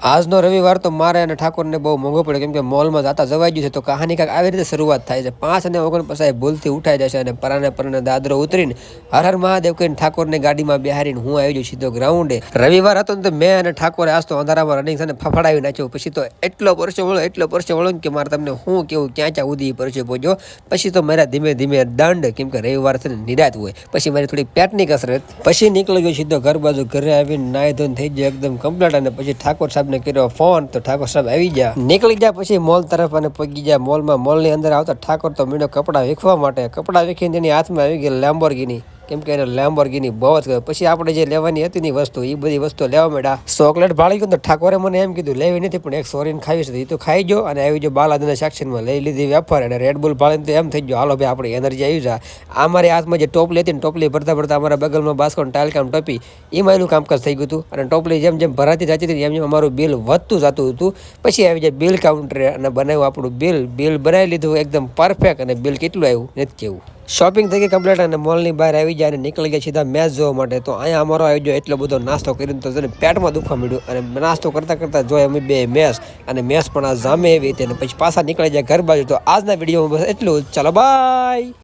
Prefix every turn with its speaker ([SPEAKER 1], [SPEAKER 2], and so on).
[SPEAKER 1] આજનો રવિવાર તો મારે અને ઠાકોરને બહુ મોંઘો પડ્યો, કેમ કે મોલમાં જતા જવાઈ ગયું છે. તો કહાની કાંઈક આવી રીતે શરૂઆત થાય છે. 5:49 ભૂલથી ઉઠાઈ જશે અને પરાને દાદરો ઉતરીને હર હર મહાદેવ કહીને ઠાકોરને ગાડીમાં બેહારીને હું આવી ગયો સીધો ગ્રાઉન્ડે. રવિવાર હતો ને તો મેં અને ઠાકોરે આજ તો અંધારામાં રનિંગ છે ને ફફડાવી નાખ્યો. પછી તો એટલો પરસો વળો કે મારે તમને હું કેવું ક્યાં ઉદી પરસો પહોંચ્યો. પછી તો મારા ધીમે ધીમે દંડ, કેમ કે રવિવાર છે ને નિરાત હોય. પછી મારી થોડી પેટની કસરત, પછી નીકળી ગયો સીધો ઘર બાજુ. ઘરે આવીને નાહી ધોઈને થઈ ગયો એકદમ કમ્પ્લીટ. અને પછી ઠાકોર સાહેબ કર્યો ફોન, તો ઠાકોર સાહેબ આવી ગયા. નીકળી ગયા પછી મોલ તરફ અને પગી ગયા મોલની અંદર આવતા ઠાકોર તો મીંડો કપડા વેખવા માટે. કપડા વેખીને તેની હાથમાં આવી ગઈ લેમ્બોર્ગિની, કેમ કે એને લેમ્બોર્ગિની બહુ જ. પછી આપણે જે લેવાની હતી ની વસ્તુ, એ બધી વસ્તુ લેવા માંડ્યા. ચોકલેટ ભાળી ગયું તો ઠાકોરે મને એમ કીધું લેવી નથી, પણ એક સોરીને ખાવી છે. એ તો ખાઈ ગયો અને આવી ગયો બાલાજીના સેક્શનમાં. લઈ લીધી વેફર અને રેડબુલ ભાળીને તો એમ થઈ ગયો હાલો ભાઈ આપણી એનર્જી આવી જાય. આ મારી હાથમાં જે ટોપલી હતી ને, ટોપલી ભરતા અમારા બગલમાં બાસ્કોન ટાઇલકામ ટપી, એમાં એનું કામકાજ થઈ ગયું હતું. અને ટોપલી જેમ જેમ ભરાતી જતી હતી એમ અમારું બિલ વધતું જતું હતું. પછી આવી જાય બિલ કાઉન્ટરે અને બનાવ્યું આપણું બિલ બનાવી લીધું એકદમ પરફેક્ટ. અને બિલ કેટલું આવ્યું નથી કેવું. શોપિંગ થઈ ગઈ કમ્પ્લીટ અને મોલની બહાર આવી જાય અને નીકળી ગયા સીધા મેચ જોવા માટે. તો અહીંયા અમારો આવી ગયો એટલો બધો નાસ્તો કરીને તો પેટમાં દુખવા મળ્યું. અને નાસ્તો કરતાં જોઈએ અમે બે મેચ, અને મેચ પણ આ જામે એવી હતી. અને પછી પાછા નીકળી જાય ઘર બાજુ. તો આજના વિડીયોમાં બસ એટલું જ. ચાલો બાય.